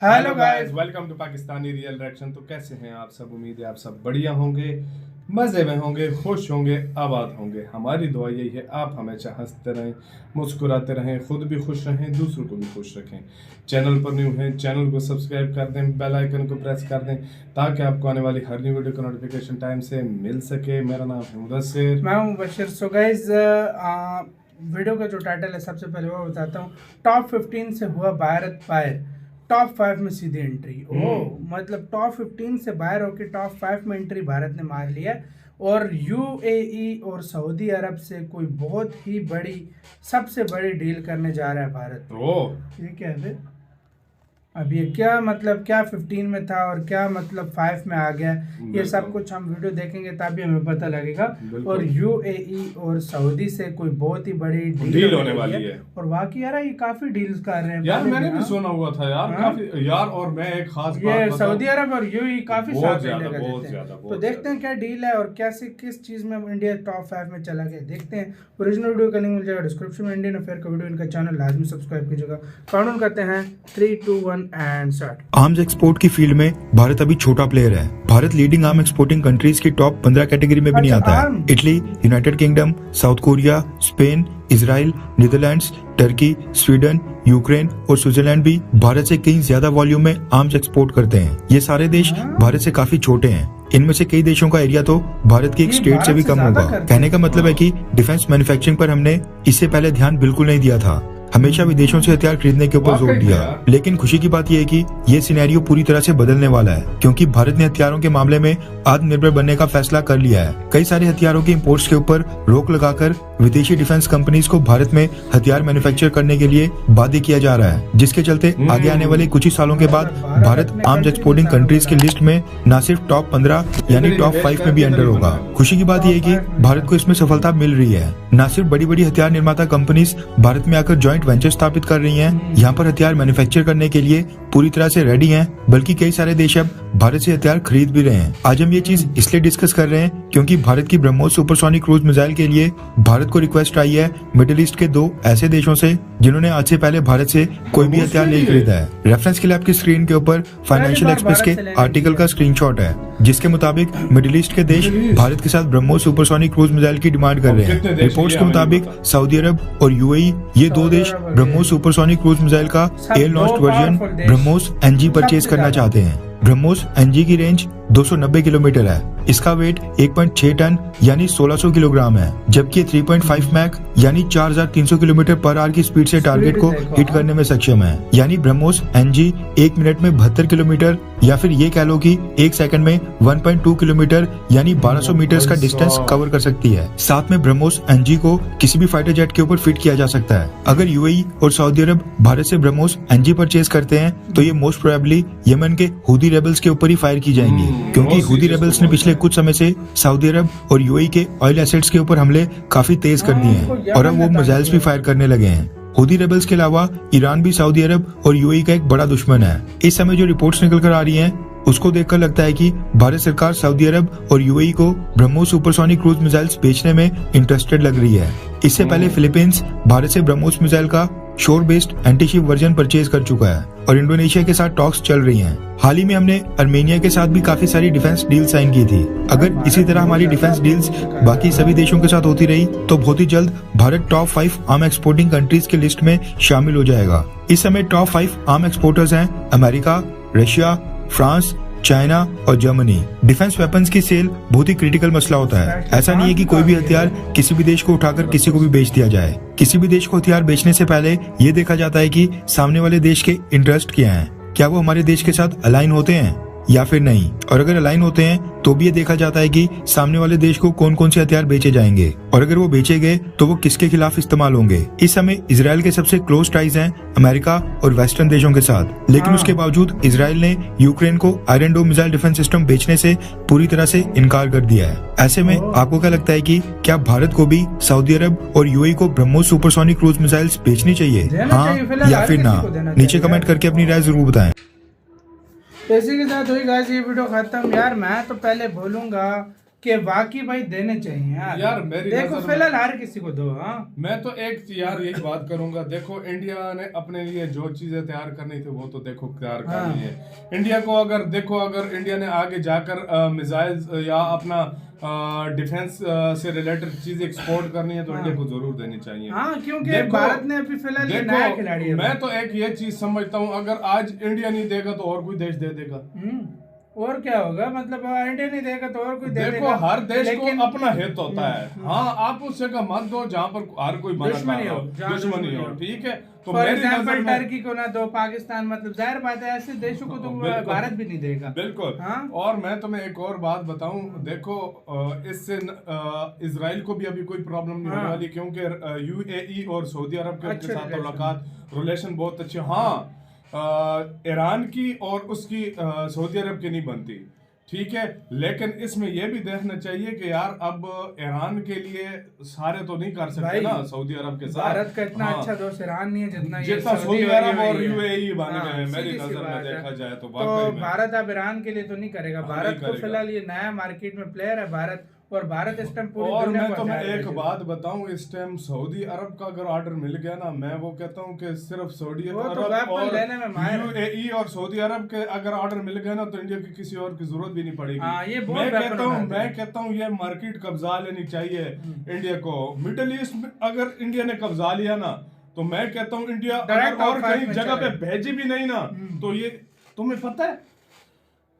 Hello guys, welcome to Pakistani real reaction. तो कैसे हैं आप सब? उम्मीद है आप सब बढ़िया होंगे, मज़े में होंगे, खुश होंगे, आबाद होंगे। हमारी दुआ यही है आप हमेशा हंसते रहें, मुस्कुराते रहें, खुद भी खुश रहें, दूसरों को भी खुश रखें। चैनल पर न्यू हैं, चैनल को सब्सक्राइब कर दें, बेल आइकन को प्रेस कर दें ताकि आपको आने वाली हर न्यू वीडियो का नोटिफिकेशन टाइम से मिल सके। मेरा नाम है मुदस्सिर, मैं हूं मुबशिर। सो गाइस, वीडियो का जो टाइटल है सबसे पहले वो बताता हूँ। टॉप 15 से हुआ भारत बाहर, टॉप 5 में सीधी एंट्री। मतलब टॉप 15 से बाहर होकर टॉप 5 में एंट्री भारत ने मार लिया। और यूएई और सऊदी अरब से कोई बहुत ही बड़ी, सबसे बड़ी डील करने जा रहा है भारत। ये क्या है अब? ये क्या मतलब, क्या 15 में था और क्या मतलब 5 में आ गया? ये सब कुछ हम वीडियो देखेंगे तभी हमें पता लगेगा। और यूएई और सऊदी से कोई बहुत ही बड़ी डील होने वाली है। और वाकई यार ये काफी डील्स कर रहे हैं यार। मैंने भी सुना हुआ था यार, काफी यार। और मैं एक खास ये सऊदी अरब और यूएई काफी साथ ज्यादा। तो देखते हैं क्या डील है और कैसे किस चीज में इंडिया टॉप 5 में चला गया। देखते हैं। ओरिजिनल वीडियो का लिंक मिल जाएगा डिस्क्रिप्शन में। इंडियन अफेयर का वीडियो, इनका चैनल लाजमी सब्सक्राइब कीजिएगा। काउंट करते हैं 3, 2, 1 एंड स्टार्ट। आर्म्स एक्सपोर्ट की फील्ड में भारत अभी छोटा प्लेयर है। Bharat leading arm exporting countries की टॉप 15 कैटेगरी में भी नहीं आता है। Italy, United kingdom, south Korea, Spain, Israel, Netherlands, Turkey, Sweden, Ukraine और स्विट्जरलैंड भी भारत से कहीं ज्यादा वॉल्यूम में आर्म्स एक्सपोर्ट करते हैं। ये सारे देश भारत से काफी छोटे हैं। इनमें से कई देशों का एरिया तो भारत की एक स्टेट से भी कम होगा। कहने का मतलब है कि डिफेंस मैन्युफैक्चरिंग पर हमने इससे पहले ध्यान बिल्कुल नहीं दिया था। हमेशा विदेशों से हथियार खरीदने के ऊपर जोर दिया। लेकिन खुशी की बात यह है कि ये सिनेरियो पूरी तरह से बदलने वाला है, क्योंकि भारत ने हथियारों के मामले में आत्मनिर्भर बनने का फैसला कर लिया है। कई सारे हथियारों के इंपोर्ट्स के ऊपर रोक लगाकर विदेशी डिफेंस कंपनीज को भारत में हथियार मैन्युफैक्चर करने के लिए बाध्य किया जा रहा है, जिसके चलते आगे आने वाले कुछ ही सालों के बाद भारत आर्म्स एक्सपोर्टिंग कंट्रीज की लिस्ट में न सिर्फ टॉप 15 यानी टॉप 5 में भी एंटर होगा। खुशी की बात यह है कि भारत को इसमें सफलता मिल रही है। न सिर्फ बड़ी बड़ी हथियार निर्माता कंपनीज भारत में आकर जॉइंट वेंचर स्थापित कर रही हैं, यहाँ पर हथियार मैन्युफैक्चर करने के लिए पूरी तरह से रेडी हैं, बल्कि कई सारे देश अब भारत से हथियार खरीद भी रहे हैं। आज हम ये चीज इसलिए डिस्कस कर रहे हैं क्योंकि भारत की ब्रह्मोस सुपरसोनिक क्रूज मिसाइल के लिए भारत को रिक्वेस्ट आई है मिडिल ईस्ट के 2 ऐसे देशों से जिन्होंने आज से पहले भारत से कोई भी हथियार नहीं खरीदा है। रेफरेंस के लिए आपकी स्क्रीन के ऊपर फाइनेंशियल एक्सप्रेस के आर्टिकल का स्क्रीनशॉट है, जिसके मुताबिक मिडिल ईस्ट के देश भारत के साथ ब्रह्मोस सुपरसोनिक क्रूज मिसाइल की डिमांड कर रहे हैं। रिपोर्ट्स के मुताबिक सऊदी अरब और यूएई, ये 2 देश ब्रह्मोस सुपरसोनिक क्रूज मिसाइल का air launched version BrahMos NG purchase करना चाहते हैं। ब्रह्मोस एनजी की रेंज 290 किलोमीटर है। इसका वेट 1.6 टन यानी 1600 किलोग्राम है, जबकि 3.5 मैक यानी 4300 किलोमीटर पर आवर की स्पीड से टारगेट को हिट करने में सक्षम है। यानी ब्रह्मोस एनजी 1 मिनट में 72 किलोमीटर या फिर ये कह लो कि 1 सेकंड में 1.2 किलोमीटर यानी 1200 मीटर्स का डिस्टेंस कवर कर सकती है। साथ में ब्रह्मोस एनजी को किसी भी फाइटर जेट के ऊपर फिट किया जा सकता है। अगर यूएई और सऊदी अरब भारत से ब्रह्मोस एनजी परचेज करते हैं तो ये मोस्ट प्रोबेबली यमन के हुदी रेबल्स के ऊपर ही फायर की जाएंगी, क्योंकि हुदी रेबल्स ने पिछले कुछ समय से सऊदी अरब और यूएई के ऑयल एसेट्स के ऊपर हमले काफी तेज कर दिए हैं और अब वो मिसाइल्स भी फायर करने लगे हैं। हुदी रेबल्स के अलावा ईरान भी सऊदी अरब और यूएई का एक बड़ा दुश्मन है। इस समय जो रिपोर्ट्स निकल कर आ रही हैं उसको देखकर लगता है कि भारत सरकार सऊदी अरब और यूएई को ब्रह्मोस सुपरसोनिक क्रूज मिसाइल्स बेचने में इंटरेस्टेड लग रही है। इससे पहले फिलीपींस भारत से ब्रह्मोस मिसाइल का शोर based anti ship version purchase कर चुका है और इंडोनेशिया के साथ टॉक्स चल रही हैं। हाल ही में हमने अर्मेनिया के साथ भी काफी सारी डिफेंस डील साइन की थी। अगर इसी तरह हमारी डिफेंस डील्स बाकी सभी देशों के साथ होती रही तो बहुत ही जल्द Bharat top 5 arm exporting countries की लिस्ट में शामिल हो जाएगा। इस समय टॉप 5 आर्म एक्सपोर्टर्स हैं अमेरिका, रशिया, फ्रांस, चाइना और जर्मनी। डिफेंस वेपन्स की सेल बहुत ही क्रिटिकल मसला होता है। ऐसा नहीं है कि कोई भी हथियार किसी भी देश को उठाकर किसी को भी बेच दिया जाए। किसी भी देश को हथियार बेचने से पहले ये देखा जाता है कि सामने वाले देश के इंटरेस्ट क्या हैं, क्या वो हमारे देश के साथ अलाइन होते हैं या फिर नहीं, और अगर अलाइन होते हैं तो भी ये देखा जाता है कि सामने वाले देश को कौन कौन से हथियार बेचे जाएंगे और अगर वो बेचे गए तो वो किसके खिलाफ इस्तेमाल होंगे। इस समय इजराइल के सबसे क्लोज टाइज हैं अमेरिका और वेस्टर्न देशों के साथ, लेकिन उसके बावजूद इजराइल ने यूक्रेन को iron dome missile defence system बेचने से पूरी तरह से इनकार कर दिया है। ऐसे में आपको क्या लगता है कि क्या भारत को भी सऊदी अरब और यूएई को ब्रह्मोस सुपरसोनिक क्रूज मिसाइल्स बेचनी चाहिए, हाँ या फिर ना? नीचे कमेंट करके अपनी राय जरूर बताएं। इसी के साथ हुई गाइस ये वीडियो खत्म। यार मैं तो पहले बोलूँगा कि वाकई भाई देने चाहिए यार मेरी देखो नज़र में- फिलहाल हर किसी को दो। हाँ मैं तो एक यार यही बात करूंगा, देखो इंडिया ने अपने लिए जो चीजें तैयार करनी थी वो तो देखो तैयार करनी है। इंडिया को अगर देखो, अगर इंडिया ने आगे जाकर मिसाइल्स या अपना डिफेंस से रिलेटेड चीज एक्सपोर्ट करनी है तो इंडिया को जरूर देनी चाहिए। हाँ क्योंकि देखो- भारत ने अभी फिलहाल ये नया खिलाड़ी है। मैं तो एक ये चीज समझता हूँ, अगर आज इंडिया नहीं देगा तो और कोई देश दे देगा। और क्या होगा, मतलब इंडिया नहीं देगा तो और कोई दे देखो देगा। हर देश लेकिन- को अपना हित होता है। हाँ आप उस जगह मत दो जहाँ पर हर कोई बना दुश्मनी हो, जहाँ दुश्मनी दुश्मनी हो, हो। ठीक है। तो फॉर मेरी एग्जाम्पल नजर में टर्की को ना दो, पाकिस्तान, मतलब जाहिर बात है ऐसे देशों को तो बिल्कुल। भारत भी नहीं देगा। बिल्कुल। हाँ? और मैं तुम्हें एक और बात बताऊं, देखो इससे इजराइल को भी अभी कोई प्रॉब्लम नहीं होने हाँ। वाली, क्योंकि यूएई और सऊदी अरब के अच्छे साथ relation। मुलाकात रिलेशन बहुत अच्छे। हाँ ईरान की और उसकी सऊदी अरब की नहीं बनती, ठीक है। लेकिन इसमें यह भी देखना चाहिए कि यार अब ईरान के लिए सारे तो नहीं कर सकते भाई, ना सऊदी अरब के साथ। भारत का इतना हाँ। अच्छा दोस्त ईरान नहीं है जितना सऊदी अरब और UAE है। यूएई बन हाँ, गए हैं, मेरी सीधी सी नजर में बात है। देखा जाए तो तो वाकई में। भारत अब ईरान के लिए तो नहीं करेगा। हाँ, भारत नहीं को करेगा। फिलहाल ये नया मार्केट में प्लेयर है भारत, और भारत इस टाइम पूरी और दुनिया मैं को तुम्हें हथियार एक बेचेगा। बात बताऊं, इस टाइम सऊदी अरब का अगर ऑर्डर मिल गया ना, मैं वो कहता हूं कि सिर्फ सऊदी वो तो अरब वेपन और लेने में माहिर है। यूएई और सऊदी अरब के अगर ऑर्डर मिल गया ना तो इंडिया की किसी और की जरूरत भी नहीं पड़ेगी। हाँ, ये बहुत मैं वेपन कहता हूं उठाते हैं। मैं कहता हूं ये मार्केट कब्जा लेनी चाहिए इंडिया को। मिडिल ईस्ट में अगर इंडिया ने कब्जा लिया ना तो मैं कहता हूं इंडिया Direct अगर और top five कहीं में जगह पे चले। भेजे भी नहीं ना तो ये तुम्हें पता है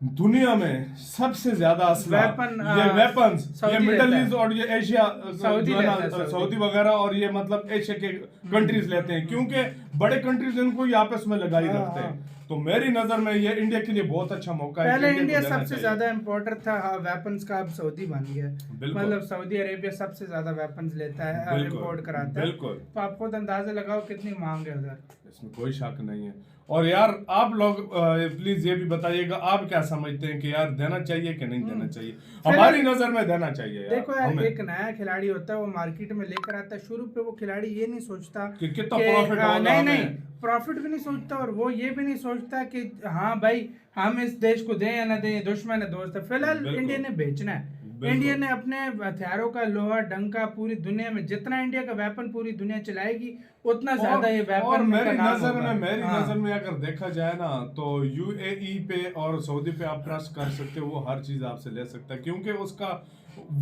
दुनिया में सबसे ज्यादा असला वेपन, ये वेपन्स ये सऊदी मिडिल देता है। ईस्ट और ये एशिया सऊदी जो है ना, देता है, सऊदी वगैरह और ये मतलब एशिया के कंट्रीज लेते हैं, क्योंकि बड़े कंट्रीज इनको ही आपस में लगा ही रखते हैं। तो मेरी नजर में ये इंडिया के लिए बहुत अच्छा मौका है। पहले कि इंडिया को देना सबसे चाहिए। ज्यादा इम्पोर्टर था वेपन्स का, अब सऊदी बन गया। बिल्कुल। मतलब सऊदी अरेबिया सबसे ज्यादा वेपन्स लेता है, बिल्कुल, इम्पोर्ट कराता है। बिल्कुल। तो आप खुद अंदाजा लगाओ कितनी मांग है उधर। इसमें कोई शक नहीं है। और यार आप लोग प्लीज ये भी बताइएगा आप क्या समझते हैं कि यार देना चाहिए कि नहीं देना चाहिए। हमारी नजर में देना चाहिए यार, देखो यार, हमें। एक नया खिलाड़ी होता है वो मार्केट में लेकर आता है, शुरू पे वो खिलाड़ी ये नहीं सोचता कि कितना profit होगा नहीं हमें। नहीं प्रॉफिट भी नहीं सोचता, और वो ये भी नहीं सोचता कि हाँ भाई हम इस देश को दें या ना दें, दुश्मन है दोस्त है। फिलहाल बिल्कुल। इंडिया ने बेचना है। बिल्कुल। इंडिया ने अपने हथियारों का लोहा डंका पूरी दुनिया में, जितना इंडिया का वेपन पूरी दुनिया चलाएगी उतना ज्यादा ये वेपन और मेरी का नाम नजर होगा। में मेरी हाँ। नजर में अगर देखा जाए ना तो यूएई पे और सऊदी पे आप ट्रस्ट कर सकते हो, वो हर चीज आपसे ले सकता है, क्योंकि उसका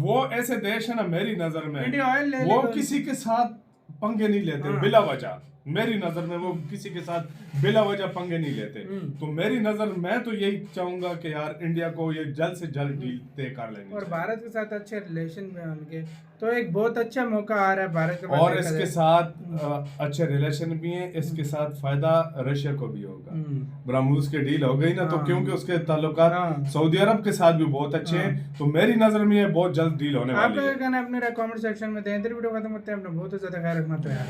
वो ऐसे देश है ना मेरी नजर में इंडिया ऑयल ले वो लेगा। किसी के साथ पंगे नहीं लेते हाँ। बिला वजह। मेरी नजर में वो किसी के साथ बिला वजह पंगे नहीं लेते। तो मेरी नजर मैं तो यही चाहूंगा कि यार इंडिया को ये जल्द से जल्द डील तय कर लेनी और चाहिए। भारत के साथ अच्छे रिलेशन में उनके, तो एक बहुत अच्छा मौका आ रहा है भारत के पास और देखा इसके जाए। साथ अच्छे रिलेशन भी हैं, इसके साथ फायदा रशिया को भी होगा। ब्रह्मोस की डील हो गई ना तो हाँ। क्योंकि उसके ताल्लुकात हाँ। सऊदी अरब के साथ भी बहुत अच्छे हैं, तो मेरी नजर में ये बहुत जल्द डील होने आप वाली लोग है। क्या कहना है अपने कमेंट सेक्शन में दें। वीडियो खत्म करते हैं, अपना बहुत ज्यादा ख्याल रखना तो यार।